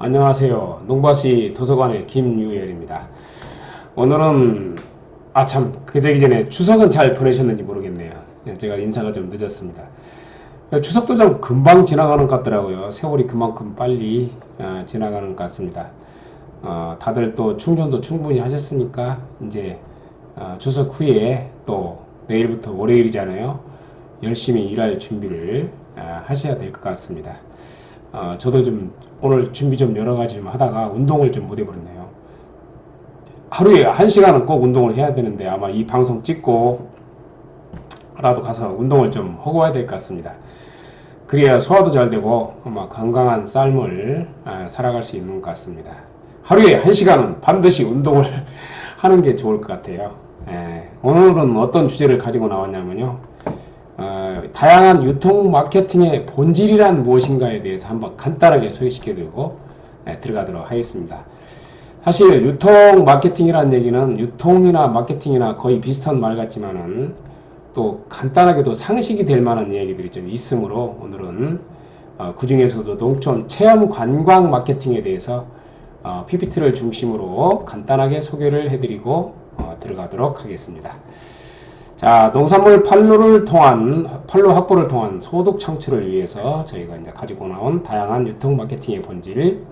안녕하세요. 농바시 도서관의 김유열입니다. 오늘은 참 그저기 전에 추석은 잘 보내셨는지 모르겠네요. 제가 인사가 좀 늦었습니다. 추석도 좀 금방 지나가는 것 같더라고요. 세월이 그만큼 빨리 지나가는 것 같습니다. 다들 또 충전도 충분히 하셨으니까 이제 추석 후에 또 내일부터 월요일이잖아요. 열심히 일할 준비를 하셔야 될 것 같습니다. 저도 좀 오늘 준비 좀 여러 가지 좀 하다가 운동을 좀 못 해버렸네요. 하루에 1시간은 꼭 운동을 해야 되는데 아마 이 방송 찍고 라도 가서 운동을 좀 하고 와야 될 것 같습니다. 그래야 소화도 잘 되고 아마 건강한 삶을 살아갈 수 있는 것 같습니다. 하루에 1시간은 반드시 운동을 하는 게 좋을 것 같아요. 오늘은 어떤 주제를 가지고 나왔냐면요. 다양한 유통 마케팅의 본질이란 무엇인가에 대해서 한번 간단하게 소개시켜드리고 들어가도록 하겠습니다. 사실 유통 마케팅이라는 얘기는 유통이나 마케팅이나 거의 비슷한 말 같지만은 또 간단하게도 상식이 될 만한 얘기들이 좀 있으므로 오늘은 그 중에서도 농촌 체험 관광 마케팅에 대해서 PPT를 중심으로 간단하게 소개를 해드리고 들어가도록 하겠습니다. 자, 농산물 판로 확보를 통한 소득 창출을 위해서 저희가 이제 가지고 나온 다양한 유통 마케팅의 본질,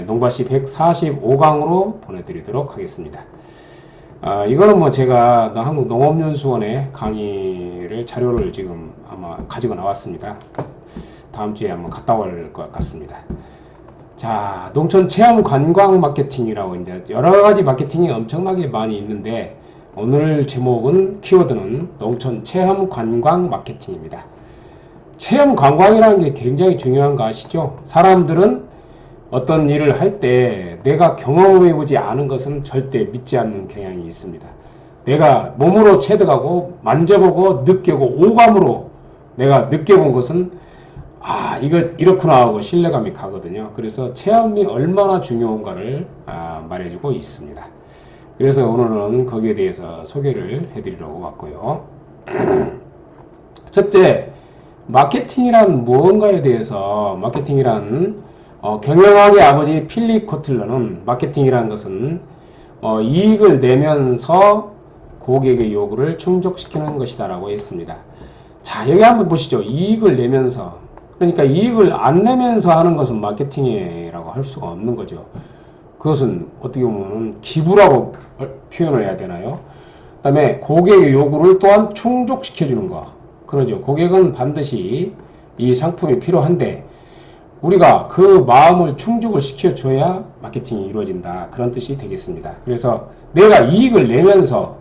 농바시 145강으로 보내드리도록 하겠습니다. 이거는 뭐 제가 한국농업연수원의 강의를 자료를 지금 아마 가지고 나왔습니다. 다음 주에 한번 갔다 올 것 같습니다. 자, 농촌 체험 관광 마케팅이라고 이제 여러 가지 마케팅이 엄청나게 많이 있는데 오늘 제목은 키워드는 농촌 체험 관광 마케팅입니다. 체험 관광이라는 게 굉장히 중요한 거 아시죠? 사람들은 어떤 일을 할 때 내가 경험해보지 않은 것은 절대 믿지 않는 경향이 있습니다. 내가 몸으로 체득하고 만져보고 느끼고 오감으로 내가 느껴본 것은 이거 이렇구나 하고 신뢰감이 가거든요. 그래서 체험이 얼마나 중요한가를 말해주고 있습니다. 그래서 오늘은 거기에 대해서 소개를 해드리려고 왔고요. 첫째, 마케팅이란 무언가에 대해서 마케팅이란 경영학의 아버지 필립 코틀러는 마케팅이라는 것은 이익을 내면서 고객의 요구를 충족시키는 것이다 라고 했습니다. 자, 여기 한번 보시죠. 이익을 내면서, 그러니까 이익을 안 내면서 하는 것은 마케팅이라고 할 수가 없는 거죠. 그것은 어떻게 보면 기부라고 표현을 해야 되나요? 그 다음에 고객의 요구를 또한 충족시켜주는 거. 그러죠. 고객은 반드시 이 상품이 필요한데 우리가 그 마음을 충족을 시켜줘야 마케팅이 이루어진다. 그런 뜻이 되겠습니다. 그래서 내가 이익을 내면서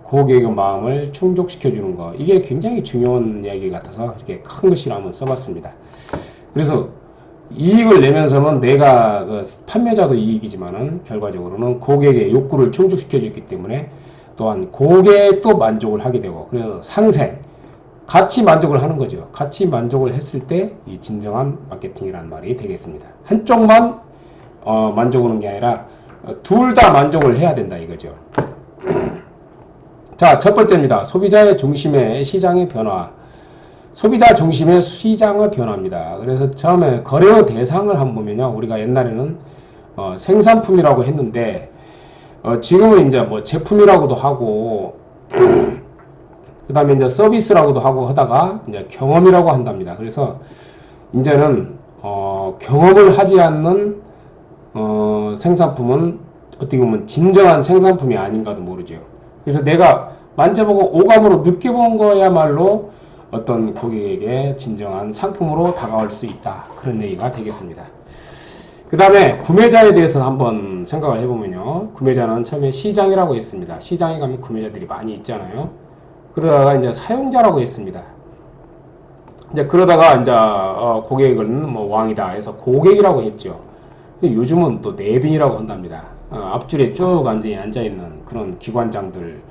고객의 마음을 충족시켜주는 거. 이게 굉장히 중요한 이야기 같아서 이렇게 큰 글씨로 한번 써봤습니다. 그래서 이익을 내면서는 내가 판매자도 이익이지만은 결과적으로는 고객의 욕구를 충족시켜줬기 때문에 또한 고객도 만족을 하게 되고 그래서 상생, 같이 만족을 하는 거죠. 같이 만족을 했을 때 이 진정한 마케팅이라는 말이 되겠습니다. 한쪽만 만족하는 게 아니라 둘 다 만족을 해야 된다 이거죠. 자, 첫 번째입니다. 소비자의 중심의 시장의 변화. 소비자 중심의 시장의 변화입니다. 그래서 처음에 거래의 대상을 한번 보면요. 우리가 옛날에는 생산품이라고 했는데 지금은 이제 뭐 제품이라고도 하고 그 다음에 이제 서비스라고도 하고 하다가 이제 경험이라고 한답니다. 그래서 이제는 경험을 하지 않는 생산품은 어떻게 보면 진정한 생산품이 아닌가도 모르죠. 그래서 내가 만져보고 오감으로 느껴본 거야말로 어떤 고객에게 진정한 상품으로 다가올 수 있다. 그런 얘기가 되겠습니다. 그 다음에 구매자에 대해서 한번 생각을 해보면요. 구매자는 처음에 시장이라고 했습니다. 시장에 가면 구매자들이 많이 있잖아요. 그러다가 이제 사용자라고 했습니다. 이제 그러다가 이제 고객은 뭐 왕이다 해서 고객이라고 했죠. 요즘은 또 내빈이라고 한답니다. 앞줄에 쭉 앉아있는 그런 기관장들,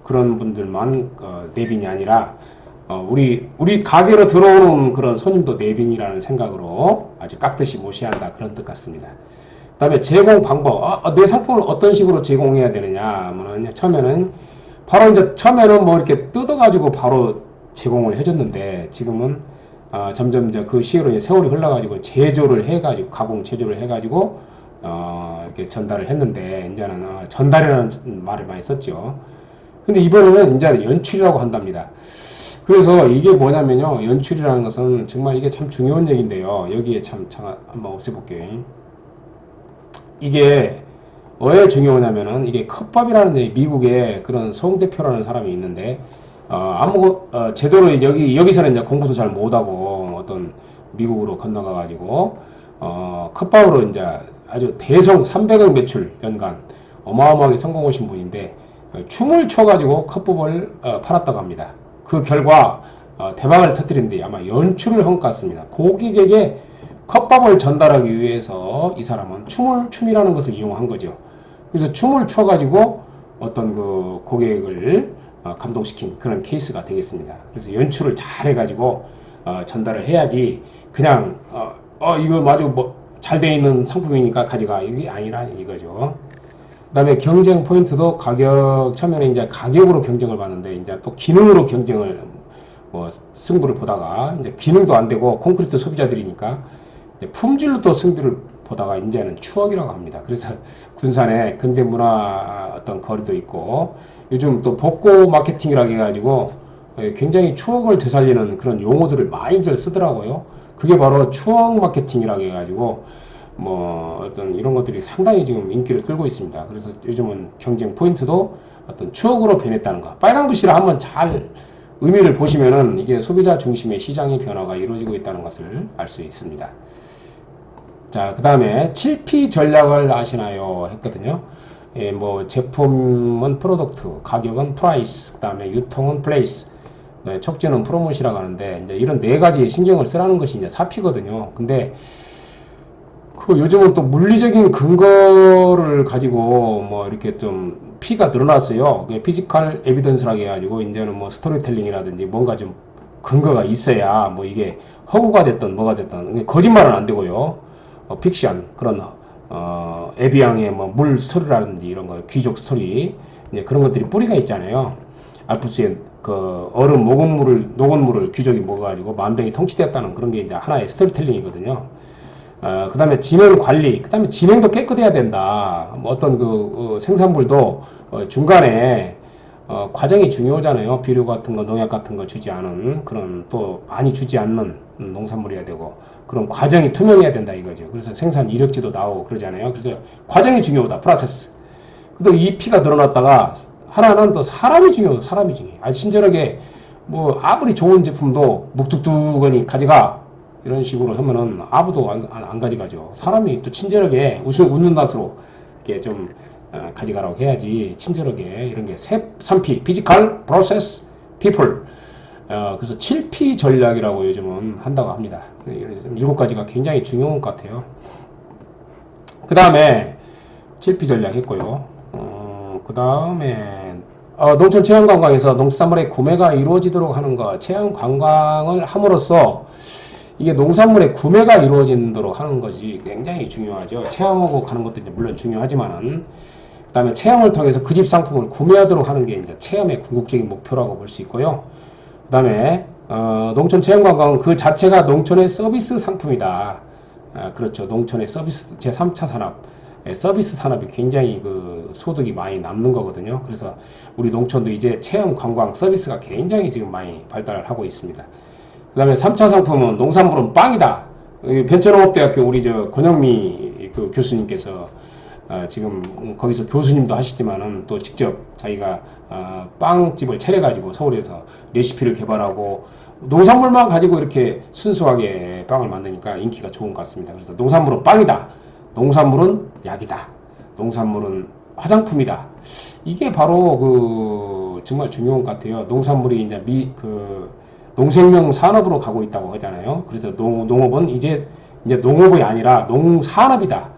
그런 분들만 내빈이 아니라 우리 가게로 들어오는 그런 손님도 내빈이라는 생각으로 아주 깍듯이 모셔야 한다. 그런 뜻 같습니다. 그 다음에 제공 방법. 내 상품을 어떤 식으로 제공해야 되느냐 하면 처음에는 바로 이제 처음에는 뭐 이렇게 뜯어가지고 바로 제공을 해줬는데 지금은 점점 이제 그 시기로 이제 세월이 흘러가지고 제조를 해가지고 가공 제조를 해가지고 이렇게 전달을 했는데 이제는 전달이라는 말을 많이 썼죠. 근데 이번에는 이제는 연출이라고 한답니다. 그래서 이게 뭐냐면요, 연출이라는 것은 정말 이게 참 중요한 얘기인데요. 여기에 참 한번 없애볼게요. 이게 왜 중요하냐면은 이게 컵밥이라는 미국의 그런 송 대표라는 사람이 있는데 제대로 여기서는 이제 공부도 잘 못하고 어떤 미국으로 건너가 가지고 컵밥으로 이제 아주 대성 300억 매출 연간 어마어마하게 성공하신 분인데 춤을 춰가지고 컵밥을 팔았다고 합니다. 그 결과 대박을 터뜨린데 아마 연출을 한 것 같습니다. 고객에게 컵밥을 전달하기 위해서 이 사람은 춤이라는 것을 이용한 거죠. 그래서 춤을 춰가지고 어떤 그 고객을 감동시킨 그런 케이스가 되겠습니다. 그래서 연출을 잘 해가지고 전달을 해야지 그냥 이거 마저 뭐 잘 돼 있는 상품이니까 가져가 이게 아니라 이거죠. 그다음에 경쟁 포인트도 처음에는 이제 가격으로 경쟁을 받는데 이제 또 기능으로 경쟁을 승부를 보다가 이제 기능도 안 되고 콘크리트 소비자들이니까 이제 품질로 또 승부를 보다가 이제는 추억이라고 합니다. 그래서 군산에 근대 문화 어떤 거리도 있고 요즘 또 복고 마케팅이라고 해가지고 굉장히 추억을 되살리는 그런 용어들을 많이들 쓰더라고요. 그게 바로 추억 마케팅이라고 해가지고 어떤 이런 것들이 상당히 지금 인기를 끌고 있습니다. 그래서 요즘은 경쟁 포인트도 어떤 추억으로 변했다는 거. 빨간 글씨를 한번 잘 의미를 보시면은 이게 소비자 중심의 시장의 변화가 이루어지고 있다는 것을 알 수 있습니다. 자, 그 다음에 7P 전략을 아시나요? 했거든요. 예, 제품은 프로덕트, 가격은 프라이스, 그 다음에 유통은 플레이스, 네, 촉진은 프로모시라고 하는데, 이제 이런 네 가지 신경을 쓰라는 것이 이제 4P거든요. 근데, 요즘은 또 물리적인 근거를 가지고 이렇게 좀 P가 늘어났어요. 피지컬 에비던스라고 해가지고, 이제는 스토리텔링이라든지 뭔가 좀 근거가 있어야 이게 허구가 됐든 뭐가 됐든, 거짓말은 안 되고요. 픽션, 그런, 에비앙의 물 스토리라든지 이런 거, 귀족 스토리, 이제 그런 것들이 뿌리가 있잖아요. 알프스의 얼음 녹은 물을 귀족이 먹어가지고 만병이 통치되었다는 그런 게 이제 하나의 스토리텔링이거든요. 그 다음에 진행 관리, 그 다음에 진행도 깨끗해야 된다. 어떤 생산물도 중간에 과정이 중요하잖아요. 비료 같은 거, 농약 같은 거 주지 않은 그런 또 많이 주지 않는 농산물이어야 되고 그런 과정이 투명해야 된다 이거죠. 그래서 생산 이력지도 나오고 그러잖아요. 그래서 과정이 중요하다. 프로세스. 또 이 피가 늘어났다가 하나는 또 사람이 중요하다. 사람이 중요해. 친절하게 아무리 좋은 제품도 묵뚝뚝하니 가져가 이런 식으로 하면은 아무도 안 가져가죠. 사람이 또 친절하게 웃는 낯으로 이렇게 좀 가져가라고 해야지 친절하게 이런 게 3P 피지컬, 프로세스, 피플 그래서 7P 전략이라고 요즘은 한다고 합니다. 7가지가 굉장히 중요한 것 같아요. 그 다음에 7P 전략 했고요. 그 다음에 농촌 체험관광에서 농수산물의 구매가 이루어지도록 하는 것, 체험관광을 함으로써 이게 농산물의 구매가 이루어지도록 하는 것이 굉장히 중요하죠. 체험하고 가는 것도 이제 물론 중요하지만은, 그 다음에 체험을 통해서 그 집 상품을 구매하도록 하는 게 이제 체험의 궁극적인 목표라고 볼 수 있고요. 그 다음에, 농촌 체험관광은 그 자체가 농촌의 서비스 상품이다. 그렇죠. 농촌의 서비스, 제3차 산업. 서비스 산업이 굉장히 소득이 많이 남는 거거든요. 그래서 우리 농촌도 이제 체험 관광 서비스가 굉장히 지금 많이 발달을 하고 있습니다. 그 다음에 3차 상품은 농산물은 빵이다. 벤처농업대학교 우리 권영미 교수님께서 지금 거기서 교수님도 하시지만은 또 직접 자기가 빵집을 차려가지고 서울에서 레시피를 개발하고 농산물만 가지고 이렇게 순수하게 빵을 만드니까 인기가 좋은 것 같습니다. 그래서 농산물은 빵이다. 농산물은 약이다. 농산물은 화장품이다. 이게 바로 정말 중요한 것 같아요. 농산물이 이제 농생명 산업으로 가고 있다고 하잖아요. 그래서 농업은 이제 농업이 아니라 농산업이다.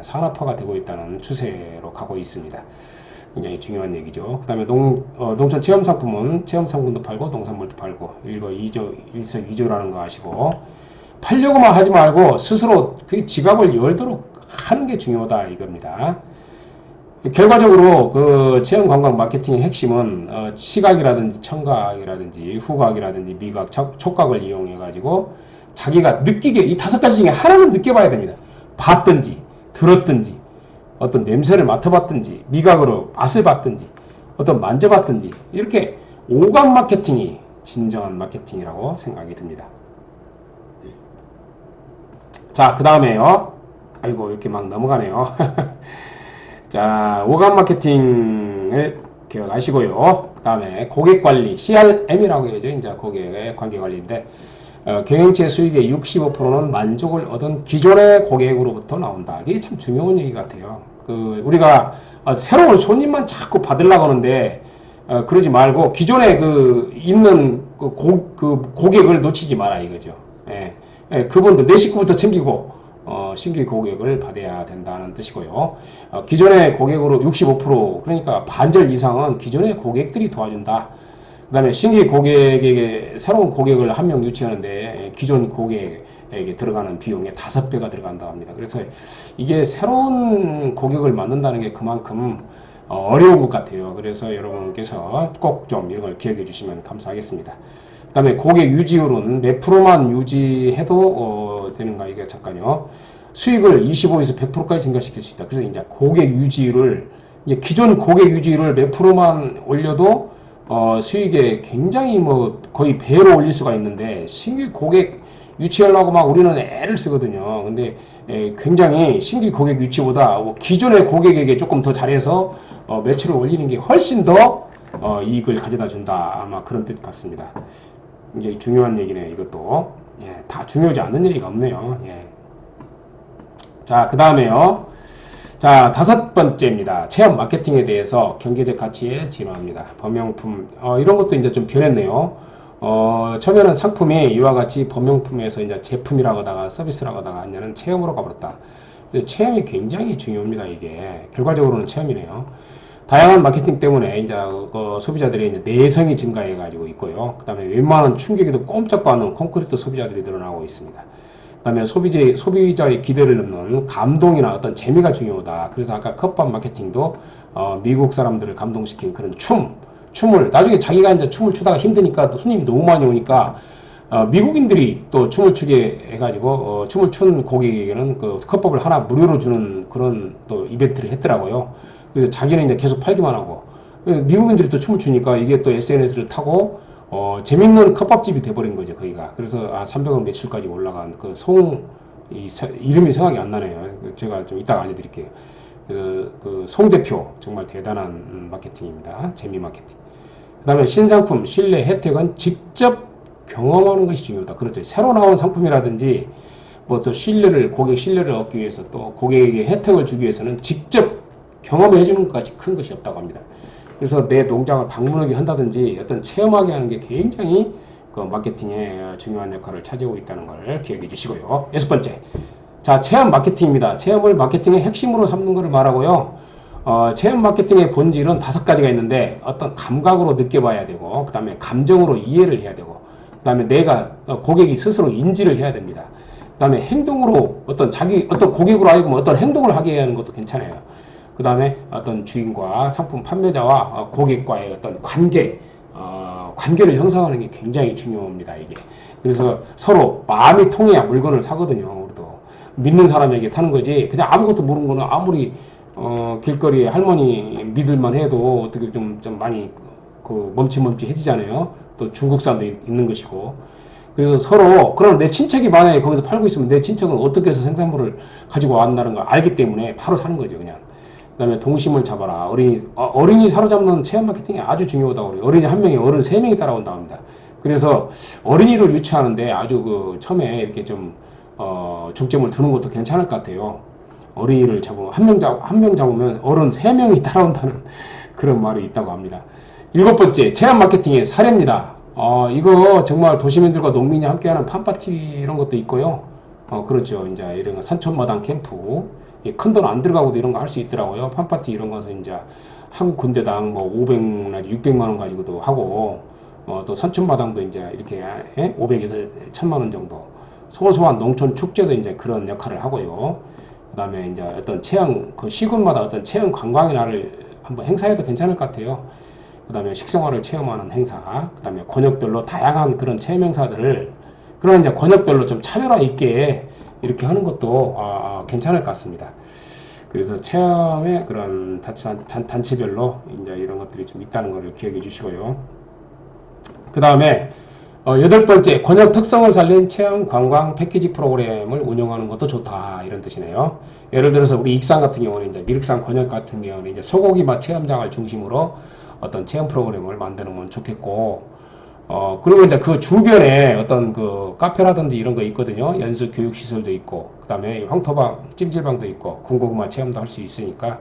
산업화가 되고 있다는 추세로 가고 있습니다. 굉장히 중요한 얘기죠. 그 다음에 농촌 체험상품은 체험상품도 팔고 농산물도 팔고 일석이조라는 거 아시고 팔려고만 하지 말고 스스로 그 지갑을 열도록 하는 게 중요하다 이겁니다. 결과적으로 그 체험 관광 마케팅의 핵심은 시각이라든지 청각이라든지 후각이라든지 미각, 촉각을 이용해 가지고 자기가 느끼게 이 5가지 중에 하나는 느껴봐야 됩니다. 봤든지 들었든지 어떤 냄새를 맡아봤든지 미각으로 맛을 봤든지 어떤 만져봤든지 이렇게 오감 마케팅이 진정한 마케팅이라고 생각이 듭니다. 자, 그 다음에요. 아이고 이렇게 막 넘어가네요. 자, 오감 마케팅을 기억하시고요. 그 다음에 고객관리, CRM이라고 해야죠. 이제 고객의 관계관리인데 경영체 수익의 65%는 만족을 얻은 기존의 고객으로부터 나온다. 이게 참 중요한 얘기 같아요. 우리가 새로운 손님만 자꾸 받으려고 하는데 그러지 말고 기존에 있는 고객을 놓치지 마라 이거죠. 그분들 내 식구부터 챙기고 신규 고객을 받아야 된다는 뜻이고요. 기존의 고객으로 65% 그러니까 반절 이상은 기존의 고객들이 도와준다. 그 다음에 신규 고객에게 새로운 고객을 한 명 유치하는데 기존 고객에게 들어가는 비용의 5배가 들어간다고 합니다. 그래서 이게 새로운 고객을 만든다는 게 그만큼 어려운 것 같아요. 그래서 여러분께서 꼭 좀 이런 걸 기억해 주시면 감사하겠습니다. 그 다음에 고객 유지율은 몇 프로만 유지해도 되는가 이게 잠깐요. 수익을 25에서 100%까지 증가시킬 수 있다. 그래서 이제 고객 유지율을 이제 기존 고객 유지율을 몇 프로만 올려도 수익에 굉장히 거의 배로 올릴 수가 있는데 신규 고객 유치하려고 막 우리는 애를 쓰거든요. 근데 굉장히 신규 고객 유치보다 기존의 고객에게 조금 더 잘해서 매출을 올리는 게 훨씬 더 이익을 가져다 준다. 아마 그런 뜻 같습니다. 이게 중요한 얘기네요. 이것도 다 중요하지 않는 얘기가 없네요. 자, 그 다음에요. 자, 5번째입니다. 체험 마케팅에 대해서 경제적 가치에 진화합니다. 범용품, 이런 것도 이제 좀 변했네요. 처음에는 상품이 이와 같이 범용품에서 이제 제품이라고 하다가 서비스라고 하다가 이제는 체험으로 가버렸다. 체험이 굉장히 중요합니다. 이게. 결과적으로는 체험이네요. 다양한 마케팅 때문에 이제 소비자들의 이제 내성이 증가해 가지고 있고요. 그 다음에 웬만한 충격에도 꼼짝도 않는 콘크리트 소비자들이 늘어나고 있습니다. 그 다음에 소비자의 기대를 넘는 감동이나 어떤 재미가 중요하다. 그래서 아까 컵밥 마케팅도 미국 사람들을 감동시킨 그런 춤을 나중에 자기가 이제 춤을 추다가 힘드니까 또 손님이 너무 많이 오니까 미국인들이 또 춤을 추게 해가지고 춤을 춘 고객에게는 그 컵밥을 하나 무료로 주는 그런 또 이벤트를 했더라고요. 그래서 자기는 이제 계속 팔기만 하고 미국인들이 또 춤을 추니까 이게 또 SNS를 타고 재밌는 컵밥집이 돼버린 거죠 거기가. 그래서 300원 매출까지 올라간 이름이 생각이 안 나네요. 제가 좀 이따가 알려드릴게요. 그래서 송 대표 정말 대단한 마케팅입니다. 재미 마케팅. 그 다음에 신상품, 신뢰, 혜택은 직접 경험하는 것이 중요하다. 그렇죠. 새로 나온 상품이라든지 또 고객 신뢰를 얻기 위해서 또 고객에게 혜택을 주기 위해서는 직접 경험해 주는 것까지 큰 것이 없다고 합니다. 그래서 내 농장을 방문하게 한다든지 어떤 체험하게 하는 게 굉장히 마케팅에 중요한 역할을 차지하고 있다는 걸 기억해 주시고요. 6번째. 자, 체험 마케팅입니다. 체험을 마케팅의 핵심으로 삼는 것을 말하고요. 체험 마케팅의 본질은 5가지가 있는데 어떤 감각으로 느껴봐야 되고 그 다음에 감정으로 이해를 해야 되고 그 다음에 내가 고객이 스스로 인지를 해야 됩니다. 그 다음에 행동으로 어떤 고객으로 하여금 어떤 행동을 하게 하는 것도 괜찮아요. 그 다음에 어떤 주인과 상품 판매자와 고객과의 어떤 관계를 형성하는 게 굉장히 중요합니다. 이게. 그래서 서로 마음이 통해야 물건을 사거든요. 우리도 믿는 사람에게 타는 거지. 그냥 아무것도 모르는 거는 아무리 길거리에 할머니 믿을만 해도 어떻게 좀 많이 멈칫멈칫해지잖아요. 또 중국산도 있는 것이고. 그래서 서로 그럼 내 친척이 만약에 거기서 팔고 있으면 내 친척은 어떻게 해서 생산물을 가지고 왔다는 걸 알기 때문에 바로 사는 거죠. 그냥. 그 다음에 동심을 잡아라. 어린이 사로잡는 체험 마케팅이 아주 중요하다고 그래요. 어린이 한 명에 어른 3명이 따라온다고 합니다. 그래서 어린이를 유치하는데 아주 처음에 이렇게 좀 중점을 두는 것도 괜찮을 것 같아요. 어린이를 잡으면 한 명 잡으면 어른 3명이 따라온다는 그런 말이 있다고 합니다. 7번째, 체험 마케팅의 사례입니다. 이거 정말 도시민들과 농민이 함께하는 팜파티 이런 것도 있고요. 그렇죠. 이제 이런 산촌마당 캠프. 큰 돈 안 들어가고도 이런 거 할 수 있더라고요. 팜파티 이런 것은 이제 한 군데당 500나 600만 원 가지고도 하고, 또 산촌마당도 이제 이렇게 500에서 1000만 원 정도. 소소한 농촌 축제도 이제 그런 역할을 하고요. 그 다음에 이제 어떤 체험, 그 시군마다 어떤 체험 관광의 날을 한번 행사해도 괜찮을 것 같아요. 그 다음에 식생활을 체험하는 행사, 그 다음에 권역별로 다양한 그런 체험 행사들을, 그런 이제 권역별로 좀 차별화 있게 이렇게 하는 것도 괜찮을 것 같습니다. 그래서 체험의 그런 단체별로 이제 이런 것들이 좀 있다는 것을 기억해 주시고요. 그 다음에 여덟 번째, 권역 특성을 살린 체험 관광 패키지 프로그램을 운영하는 것도 좋다, 이런 뜻이네요. 예를 들어서 우리 익산 같은 경우는 이제 미륵산 권역 같은 경우는 이제 소고기 맛 체험장을 중심으로 어떤 체험 프로그램을 만드는 좋겠고, 그리고 이제 그 주변에 어떤 그 카페라든지 이런 거 있거든요. 연수 교육 시설도 있고, 그 다음에 황토방, 찜질방도 있고, 군고구마 체험도 할 수 있으니까,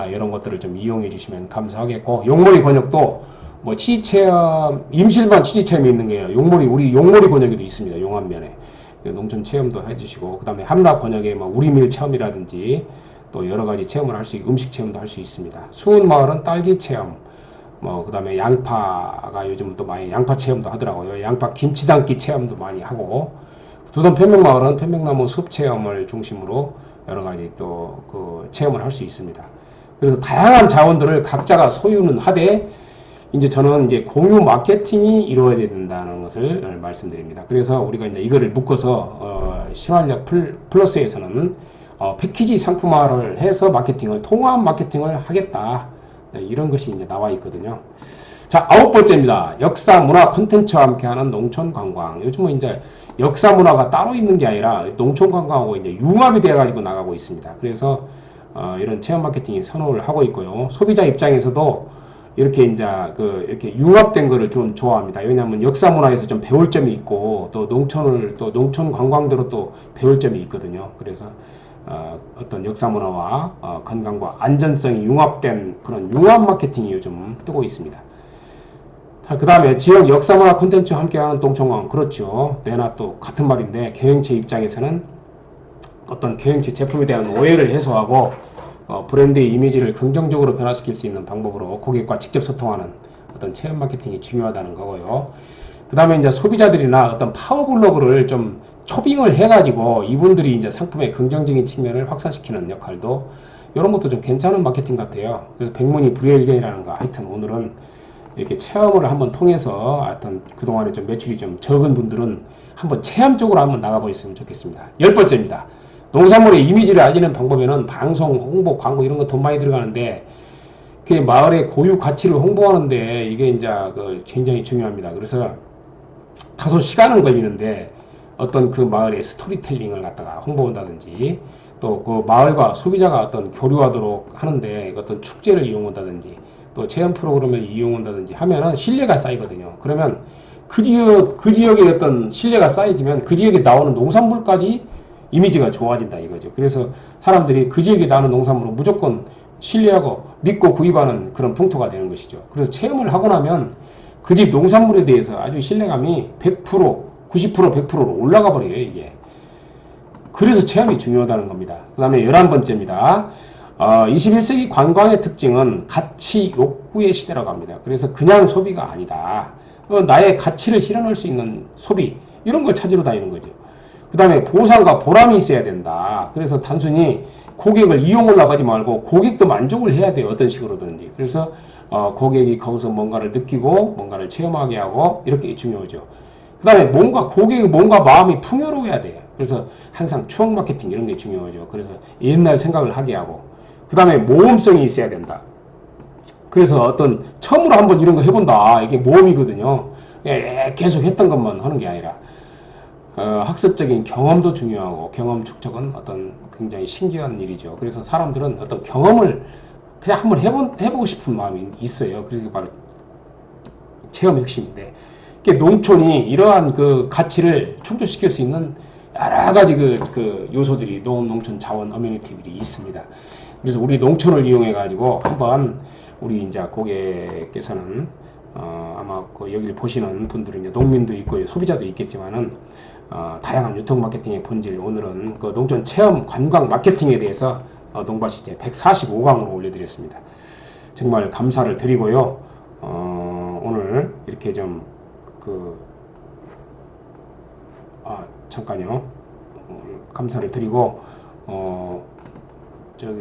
이런 것들을 좀 이용해 주시면 감사하겠고, 용머리 권역도 뭐 취지체험, 임실만 취지체험이 있는 게 아니라 우리 용머리 권역에도 있습니다. 용안면에. 농촌 체험도 해주시고, 그 다음에 함락 권역에 뭐 우리밀 체험이라든지, 또 여러 가지 체험을 할 수 있고, 음식 체험도 할 수 있습니다. 수은마을은 딸기 체험, 뭐, 그 다음에 양파가 요즘 또 많이 양파 체험도 하더라고요. 양파 김치 담기 체험도 많이 하고, 두돈 편백마을은 편백나무 숲 체험을 중심으로 여러 가지 또 그 체험을 할 수 있습니다. 그래서 다양한 자원들을 각자가 소유는 하되, 이제 저는 이제 공유 마케팅이 이루어져야 된다는 것을 말씀드립니다. 그래서 우리가 이제 이거를 묶어서 신활력 플러스에서는 패키지 상품화를 해서 마케팅을 통합 마케팅을 하겠다, 이런 것이 이제 나와 있거든요. 자, 아홉 번째입니다. 역사 문화 콘텐츠와 함께하는 농촌 관광. 요즘은 이제 역사 문화가 따로 있는 게 아니라 농촌 관광하고 이제 융합이 되어 가지고 나가고 있습니다. 그래서 이런 체험 마케팅이 선호를 하고 있고요. 소비자 입장에서도 이렇게 이제 이렇게 융합된 거를 좀 좋아합니다. 왜냐하면 역사 문화에서 좀 배울 점이 있고, 또 농촌 관광대로 또 배울 점이 있거든요. 그래서 어떤 역사 문화와 건강과 안전성이 융합된 그런 융합 마케팅이 요즘 뜨고 있습니다. 그 다음에 지역 역사문화 콘텐츠와 함께하는 농촌관광. 그렇죠. 내나 또 같은 말인데, 경영체 입장에서는 어떤 경영체 제품에 대한 오해를 해소하고 브랜드의 이미지를 긍정적으로 변화시킬 수 있는 방법으로 고객과 직접 소통하는 어떤 체험 마케팅이 중요하다는 거고요. 그 다음에 이제 소비자들이나 어떤 파워블로그를 좀 초빙을 해가지고 이분들이 이제 상품의 긍정적인 측면을 확산시키는 역할도, 이런 것도 좀 괜찮은 마케팅 같아요. 그래서 백문이 불여일견이라는 거. 하여튼 오늘은 이렇게 체험을 한번 통해서 하여튼 그동안에 좀 매출이 좀 적은 분들은 한번 체험 쪽으로 한번 나가보셨으면 좋겠습니다. 열 번째입니다. 농산물의 이미지를 알리는 방법에는 방송, 홍보, 광고 이런 거 돈 많이 들어가는데, 그 마을의 고유 가치를 홍보하는데 이게 이제 굉장히 중요합니다. 그래서 다소 시간은 걸리는데, 어떤 그 마을의 스토리텔링을 갖다가 홍보한다든지, 또 그 마을과 소비자가 어떤 교류하도록 하는데 어떤 축제를 이용한다든지, 또 체험 프로그램을 이용한다든지 하면은 신뢰가 쌓이거든요. 그러면 그 지역의 어떤 신뢰가 쌓여지면 그 지역에 나오는 농산물까지 이미지가 좋아진다 이거죠. 그래서 사람들이 그 지역에 나오는 농산물을 무조건 신뢰하고 믿고 구입하는 그런 풍토가 되는 것이죠. 그래서 체험을 하고 나면 그 집 농산물에 대해서 아주 신뢰감이 100%, 90%, 100%로 올라가 버려요, 이게. 그래서 체험이 중요하다는 겁니다. 그 다음에 11번째입니다. 21세기 관광의 특징은 가치 욕구의 시대라고 합니다. 그래서 그냥 소비가 아니다. 나의 가치를 실현할 수 있는 소비, 이런 걸 찾으러 다니는 거죠. 그 다음에 보상과 보람이 있어야 된다. 그래서 단순히 고객을 이용하려고 하지 말고 고객도 만족을 해야 돼요. 어떤 식으로든지. 그래서 고객이 거기서 뭔가를 느끼고 뭔가를 체험하게 하고, 이렇게 중요하죠. 그 다음에 고객의 몸과 마음이 풍요로워야 돼요. 그래서 항상 추억 마케팅 이런 게 중요하죠. 그래서 옛날 생각을 하게 하고, 그 다음에 모험성이 있어야 된다. 그래서 어떤 처음으로 한번 이런 거 해본다, 이게 모험이거든요. 계속 했던 것만 하는 게 아니라 학습적인 경험도 중요하고, 경험 축적은 어떤 굉장히 신기한 일이죠. 그래서 사람들은 어떤 경험을 그냥 한번 해보고 싶은 마음이 있어요. 그게 바로 체험 핵심인데, 농촌이 이러한 그 가치를 충족시킬 수 있는 여러 가지 그 요소들이, 농촌 자원 어메니티들이 있습니다. 그래서 우리 농촌을 이용해 가지고 한번 우리 이제 고객께서는 아마 여기를 보시는 분들은 이제 농민도 있고 소비자도 있겠지만은 다양한 유통 마케팅의 본질, 오늘은 그 농촌 체험 관광 마케팅에 대해서 농바시제 145강으로 올려드렸습니다. 정말 감사를 드리고요. 오늘 이렇게 좀 잠깐요. 감사를 드리고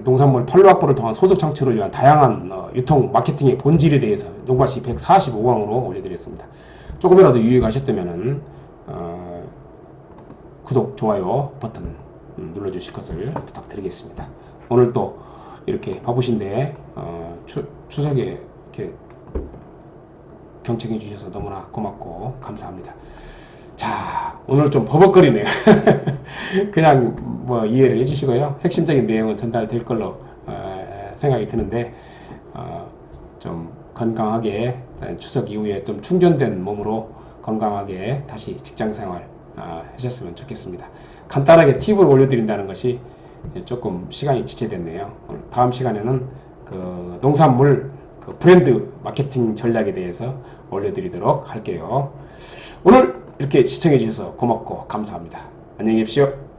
농산물 판로 확보를 통한 소득 창출을 위한 다양한 유통 마케팅의 본질에 대해서 농가시 145강으로 올려드렸습니다. 조금이라도 유익하셨다면은 구독, 좋아요 버튼 눌러주실 것을 부탁드리겠습니다. 오늘 또 이렇게 바쁘신데 추석에 이렇게 경청해 주셔서 너무나 고맙고 감사합니다. 자, 오늘 좀 버벅거리네요. 그냥 뭐 이해를 해주시고요. 핵심적인 내용은 전달될 걸로 생각이 드는데 좀 건강하게 추석 이후에 좀 충전된 몸으로 건강하게 다시 직장생활 하셨으면 좋겠습니다. 간단하게 팁을 올려드린다는 것이 조금 시간이 지체됐네요. 다음 시간에는 그 농산물 그 브랜드 마케팅 전략에 대해서 올려드리도록 할게요. 오늘 이렇게 시청해 주셔서 고맙고 감사합니다. 안녕히 계십시오.